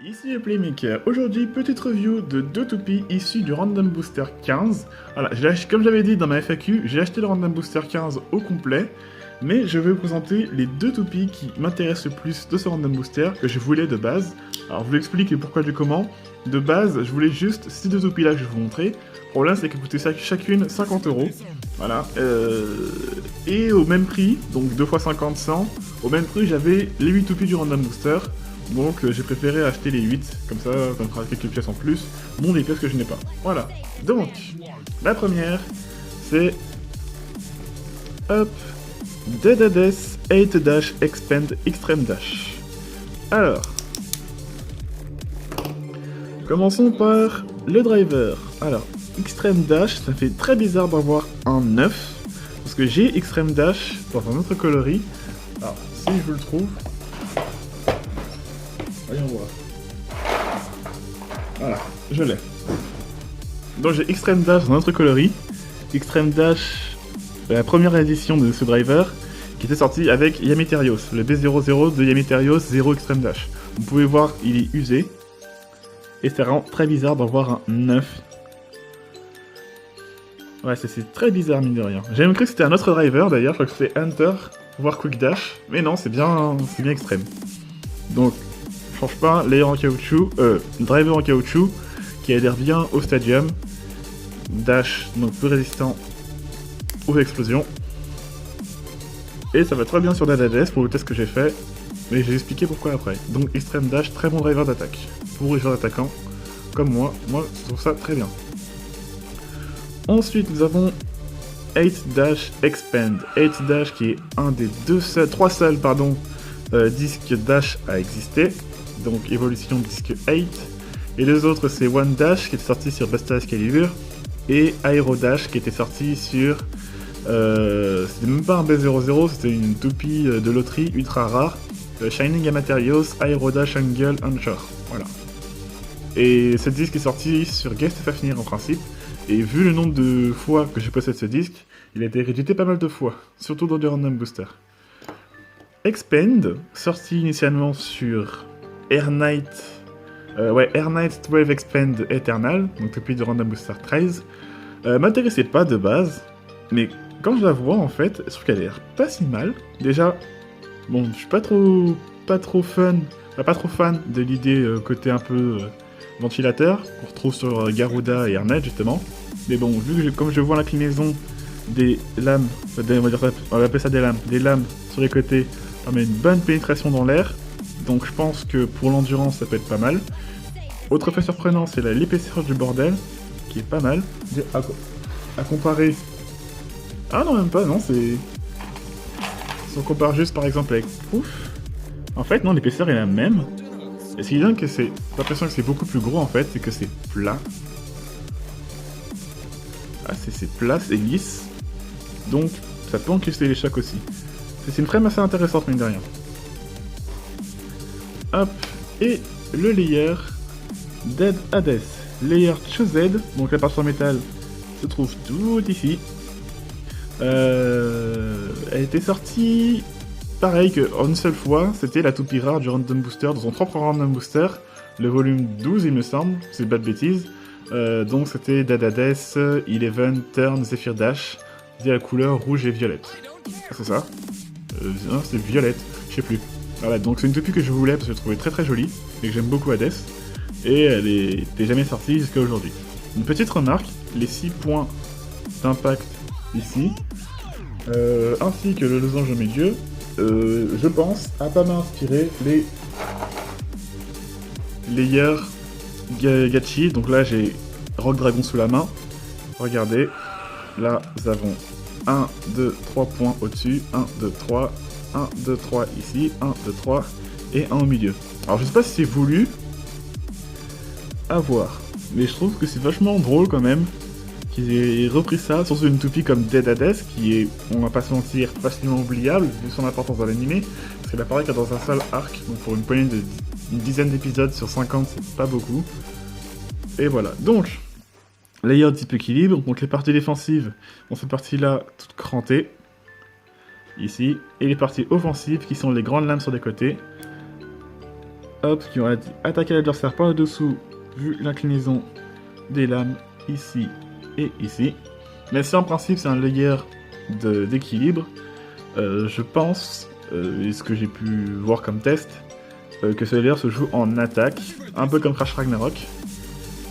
Ici le Playmaker. Aujourd'hui, petite review de deux toupies issus du Random Booster 15. Voilà, comme j'avais dit dans ma FAQ, j'ai acheté le Random Booster 15 au complet, mais je vais vous présenter les deux toupies qui m'intéressent le plus de ce Random Booster, que je voulais de base. Alors je vous explique pourquoi du comment. De base, je voulais juste ces deux toupies là que je vais vous montrer. Le problème c'est qu'elles coûtaient chacune 50 €. Voilà. Et au même prix, donc 2 x 50, 100, au même prix j'avais les 8 toupies du Random Booster. Donc j'ai préféré acheter les 8, comme ça me fera quelques pièces en plus, dont des pièces que je n'ai pas. Voilà. Donc, la première, c'est... Hop, Dead 8 Dash Expand Extreme Dash. Alors, commençons par le driver. Alors, Extreme Dash, ça fait très bizarre d'avoir un 9, parce que j'ai Extreme Dash dans un autre coloris. Alors, si je le trouve... Voyons voir. Voilà, je l'ai. Donc j'ai Extreme Dash dans notre coloris. Extreme Dash, la première édition de ce driver, qui était sorti avec Yameterios, le B00 de Yameterios 0 Extreme Dash. Vous pouvez voir, il est usé. Et ça rend très bizarre d'en voir un 9. Ouais, c'est très bizarre, mine de rien. J'ai même cru que c'était un autre driver, d'ailleurs, je crois que c'était Hunter, voire Quick Dash. Mais non, c'est bien extrême. Donc, change pas, layer en caoutchouc, driver en caoutchouc, qui adhère bien au stadium. Dash, donc peu résistant aux explosions. Et ça va très bien sur Dadades pour le test que j'ai fait, mais je vais expliquer pourquoi après. Donc Extreme Dash, très bon driver d'attaque. Pour les joueurs attaquants, comme moi je trouve ça très bien. Ensuite nous avons 8 Dash Expand. 8 Dash qui est un des trois seuls disques Dash à exister. Donc évolution disque 8. Et les autres c'est One Dash qui était sorti sur Basta Excalibur et Aero Dash qui était sorti sur... c'était même pas un B00, c'était une toupie de loterie ultra rare. Shining Yameterios, Aero Dash Angle Onshore. Voilà. Et ce disque est sorti sur Guest Fafnir en principe. Et vu le nombre de fois que j'ai possède ce disque, il a été réédité pas mal de fois, surtout dans du Random Booster. Expand, sorti initialement sur Air Knight 12 Expand Eternal, donc depuis de Random Booster 13, m'intéressait pas de base, mais quand je la vois en fait, je trouve qu'elle a l'air pas si mal. Déjà, bon, je suis pas trop fan de l'idée côté un peu ventilateur, qu'on retrouve sur Garuda et Air Knight justement. Mais bon, comme je vois l'inclinaison des lames, on va appeler ça des lames sur les côtés, ça met une bonne pénétration dans l'air. Donc je pense que pour l'endurance ça peut être pas mal. Autre fait surprenant, c'est l'épaisseur du bordel, qui est pas mal. À comparer... Ah non, même pas, non, c'est... Si on compare juste par exemple avec Pouf, en fait non, l'épaisseur est la même. Et ce qui donne que c'est... l'impression que c'est beaucoup plus gros en fait, c'est que c'est plat. Ah, c'est plat, c'est lisse. Donc ça peut encaisser les chocs aussi. C'est une frame assez intéressante, mine de rien. Hop, et le layer Dead Hades, layer Choosed, donc la partie en métal se trouve tout ici. Elle était sortie pareil qu'en une seule fois, c'était la toupie rare du Random Booster, dans son propre Random Booster, le volume 12 il me semble, c'est pas de bêtises. Donc c'était Dead Hades, 11, Turn, Zephyr Dash, c'est la couleur rouge et violette. Ah, c'est ça non, c'est violette, je sais plus. Voilà, donc c'est une toupie que je voulais parce que je trouvais très jolie et que j'aime beaucoup Hades. Et elle était jamais sortie jusqu'à aujourd'hui. Une petite remarque, les 6 points d'impact ici, ainsi que le losange au milieu, je pense, à pas m'inspirer les layers Gachi. Donc là j'ai Rock Dragon sous la main. Regardez, là nous avons 1, 2, 3 points au-dessus, 1, 2, 3, 1, 2, 3 ici, 1, 2, 3, et 1 au milieu. Alors je sais pas si c'est voulu, à voir, mais je trouve que c'est vachement drôle quand même qu'ils aient repris ça, surtout une toupie comme Dead Hades, qui est, on va pas se mentir, facilement oubliable, vu son importance dans l'animé, parce qu'elle apparaît que dans un seul arc, donc pour une dizaine d'épisodes sur 50, c'est pas beaucoup. Et voilà, donc... Layer type équilibre, donc les parties défensives ont cette partie-là toute crantée, ici, et les parties offensives qui sont les grandes lames sur les côtés. hop, qui aura dit attaquer l'adversaire par le dessous, vu l'inclinaison des lames ici et ici. Mais si en principe c'est un layer d'équilibre, je pense, et ce que j'ai pu voir comme test, que ce layer se joue en attaque, un peu comme Crash Ragnarok.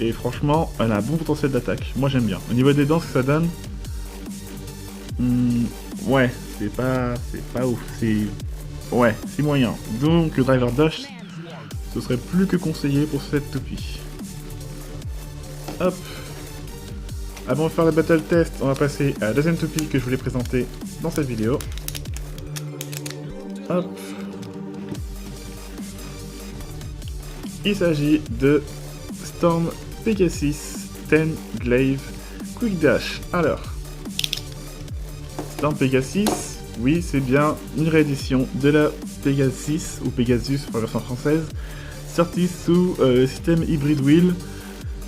Et franchement, elle a un bon potentiel d'attaque. Moi j'aime bien. Au niveau des dents, ce que ça donne, ouais, c'est pas ouf. Ouais, c'est moyen. Donc le driver dash, ce serait plus que conseillé pour cette toupie. Hop. Avant de faire le battle test, on va passer à la deuxième toupie que je voulais présenter dans cette vidéo. Hop. Il s'agit de Storm Pegasus 10 Glaive Quick Dash. Alors, Storm Pegasus, oui, c'est bien une réédition de la Pegasus, ou Pegasus pour la version française, sortie sous système Hybrid Wheel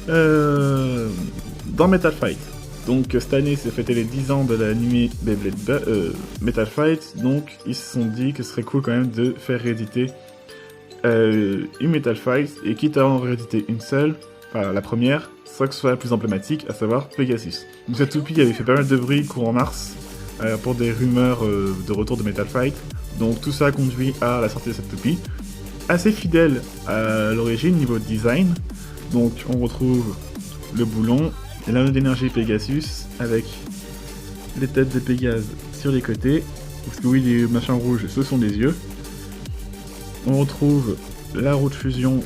dans Metal Fight. Donc cette année, c'est fêté les 10 ans de l'anime Beyblade Metal Fight, donc ils se sont dit que ce serait cool quand même de faire rééditer une Metal Fight, et quitte à en rééditer une seule, enfin la première, soit que ce soit la plus emblématique, à savoir Pegasus. Donc cette toupie avait fait pas mal de bruit courant mars, pour des rumeurs de retour de Metal Fight, donc tout ça a conduit à la sortie de cette toupie. Assez fidèle à l'origine niveau design, donc on retrouve le boulon, l'anneau d'énergie Pegasus, avec les têtes de Pégase sur les côtés, parce que oui, les machins rouges, ce sont des yeux. On retrouve la roue de fusion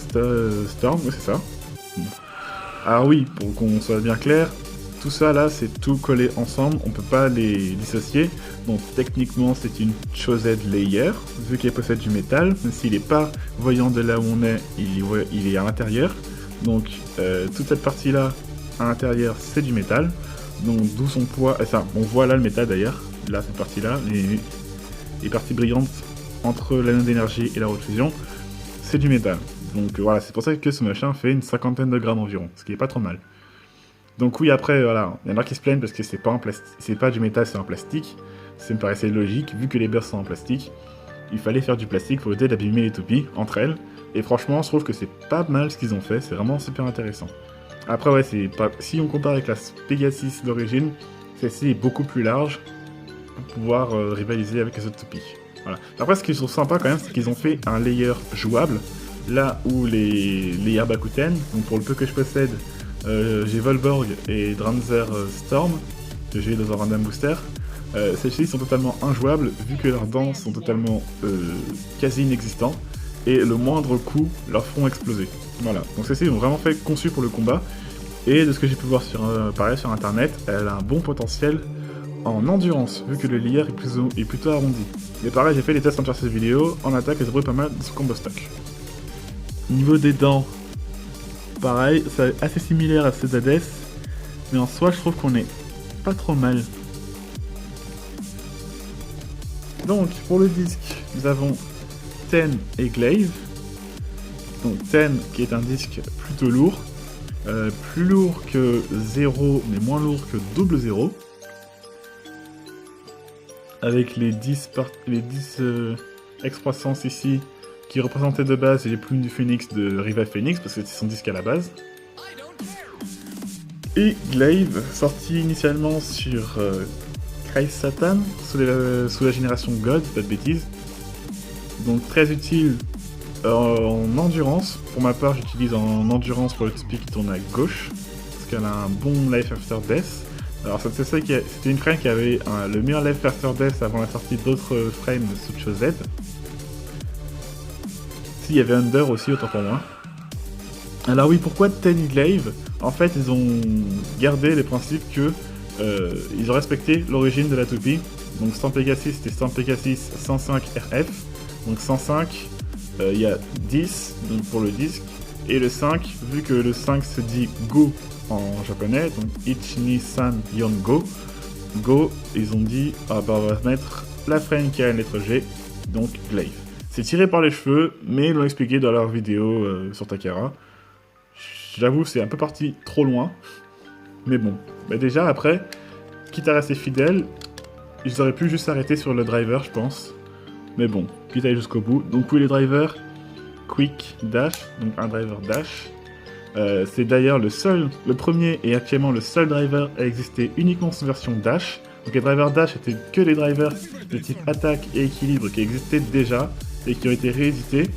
Storm, oui, c'est ça. Alors oui, pour qu'on soit bien clair, tout ça là, c'est tout collé ensemble, on peut pas les dissocier. Donc techniquement, c'est une Chosen Layer, vu qu'elle possède du métal, même s'il n'est pas voyant de là où on est, il est à l'intérieur. Donc toute cette partie là, à l'intérieur, c'est du métal. Donc d'où son poids, enfin, on voit là le métal d'ailleurs, là cette partie là, les parties brillantes entre l'anneau d'énergie et la roue de fusion, c'est du métal. Donc voilà, c'est pour ça que ce machin fait une 50aine de grammes environ, ce qui est pas trop mal. Donc oui, après, voilà, il y en a qui se plaignent parce que c'est pas du métal, c'est en plastique. Ça me paraissait logique, vu que les bursts sont en plastique. Il fallait faire du plastique pour éviter d'abîmer les toupies entre elles. Et franchement, je trouve que c'est pas mal ce qu'ils ont fait, c'est vraiment super intéressant. Après, ouais, si on compare avec la Pegasus d'origine, celle-ci est beaucoup plus large pour pouvoir rivaliser avec les autres toupies. Voilà. Après, ce qu'ils sont sympa quand même, c'est qu'ils ont fait un layer jouable, là où les layers Bakuten, donc pour le peu que je possède, j'ai Volborg et Dranzer Storm, que j'ai dans un random booster. Celles-ci sont totalement injouables, vu que leurs dents sont totalement quasi inexistants, et le moindre coup leur feront exploser. Voilà, donc celles-ci sont vraiment fait conçues pour le combat, et de ce que j'ai pu voir pareil sur internet, elle a un bon potentiel en endurance, vu que le layer est plutôt arrondi. Mais pareil, j'ai fait les tests en faire cette vidéo, en attaque, elle se brûle pas mal dans ce combo stock. Niveau des dents, pareil, c'est assez similaire à Césades, mais en soi, je trouve qu'on est pas trop mal. Donc, pour le disque, nous avons Ten et Glaive. Donc, Ten qui est un disque plutôt lourd, plus lourd que 0, mais moins lourd que double 0. Avec les 10 excroissances ici, qui représentaient de base les plumes du Phoenix de Rival Phoenix, parce que c'est son disque à la base. Et Glaive, sorti initialement sur Christ Satan, sous la génération God, pas de bêtises. Donc très utile en endurance. Pour ma part, j'utilise en endurance pour le toupie qui tourne à gauche, parce qu'elle a un bon Life After Death. Alors c'était une frame qui avait le meilleur Life After Death avant la sortie d'autres frames sous Chosen. Il y avait Under aussi, autant pour moi. Alors oui, pourquoi Ten Glaive? En fait, ils ont gardé les principes que ils ont respecté l'origine de la toupie. Donc Storm Pegasus, c'était Storm Pegasus 105 RF. Donc 105, il y a 10 donc pour le disque. Et le 5, vu que le 5 se dit Go en japonais, donc Ichi-ni-san Yon Go. Go, ils ont dit, ah bah on va mettre la frame qui a une lettre G, donc Glaive. C'est tiré par les cheveux, mais ils l'ont expliqué dans leur vidéo sur Takara. J'avoue, c'est un peu parti trop loin. Mais bon, bah déjà après, quitte à rester fidèle, ils auraient pu juste s'arrêter sur le driver, je pense. Mais bon, quitte à aller jusqu'au bout. Donc oui, les drivers, Quick Dash, donc un driver Dash. C'est d'ailleurs le premier et actuellement le seul driver à exister uniquement sous version Dash. Donc les drivers Dash étaient que les drivers de type attaque et équilibre qui existaient déjà et qui ont été réédités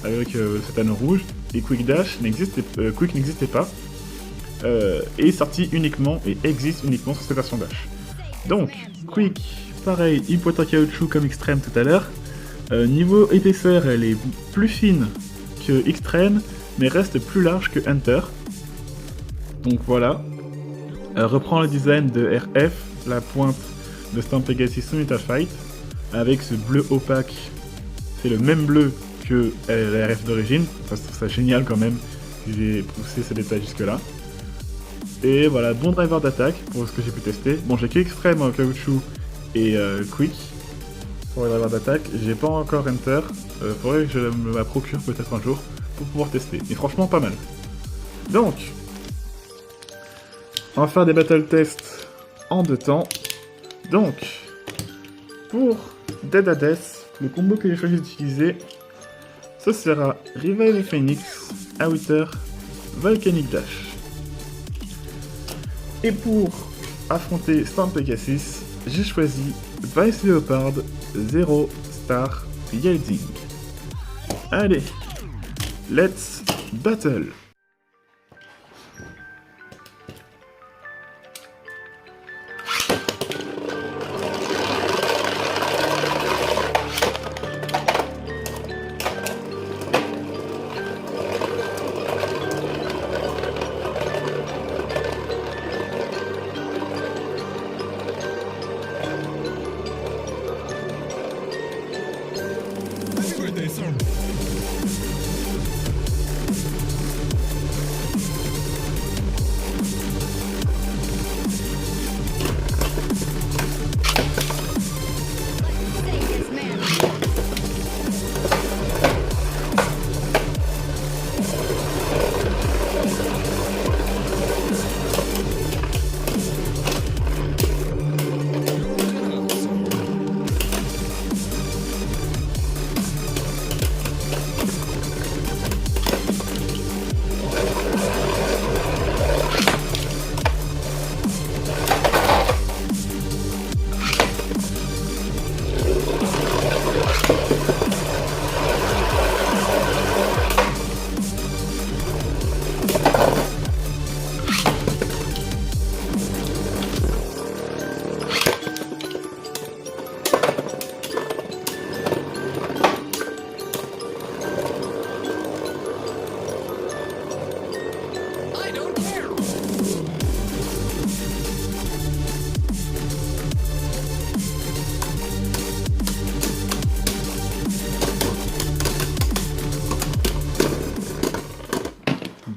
avec cet anneau rouge. Et Quick n'existait pas. Et sorti uniquement et existe uniquement sur cette version Dash. Donc, Quick, pareil, une pointe en caoutchouc comme Extreme tout à l'heure. Niveau épaisseur, elle est plus fine que Extreme, mais reste plus large que Hunter. Donc voilà. Reprend le design de RF, la pointe de Storm Pegasus Sunita Fight, avec ce bleu opaque. C'est le même bleu que la RF d'origine. Enfin, je trouve ça génial quand même. J'ai poussé ce détail jusque là. Et voilà, bon driver d'attaque pour ce que j'ai pu tester. Bon, j'ai qu'Extreme en caoutchouc et Quick pour les drivers d'attaque. J'ai pas encore Enter. Faudrait que je me la procure peut-être un jour pour pouvoir tester. Mais franchement, pas mal. Donc, on va faire des battle tests en 2 temps. Donc, pour Dead Hades, le combo que j'ai choisi d'utiliser, ce sera Revive Phoenix, Outer, Volcanic Dash. Et pour affronter Storm Pegasus, j'ai choisi Vice Leopard 0 Star Yielding. Allez, let's battle!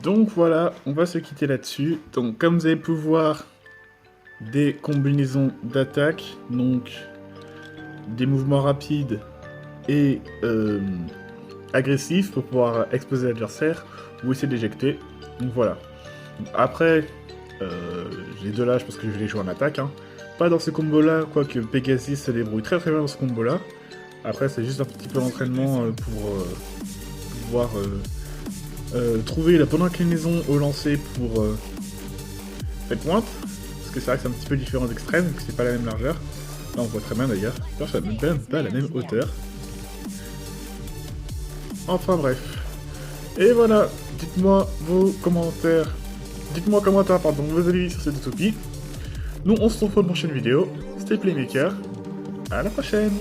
Donc voilà, on va se quitter là-dessus. Donc comme vous avez pu voir, des combinaisons d'attaque, donc des mouvements rapides et agressifs pour pouvoir exploser l'adversaire ou essayer d'éjecter. Donc voilà. Après, j'ai de l'âge parce que je vais les jouer en attaque. Hein. Pas dans ce combo-là, quoique Pegasus se débrouille très très bien dans ce combo-là. Après, c'est juste un petit peu d'entraînement pour pouvoir trouver la bonne inclinaison au lancer pour cette pointe. Parce que c'est vrai que c'est un petit peu différent d'extrême, que c'est pas la même largeur. Là on voit très bien d'ailleurs. Ça n'a même pas la même hauteur. Enfin bref. Et voilà, dites-moi vos commentaires. Dites-moi en commentaire, pardon, vos avis sur cette utopie. Nous on se retrouve pour une prochaine vidéo. C'était Playmaker. À la prochaine!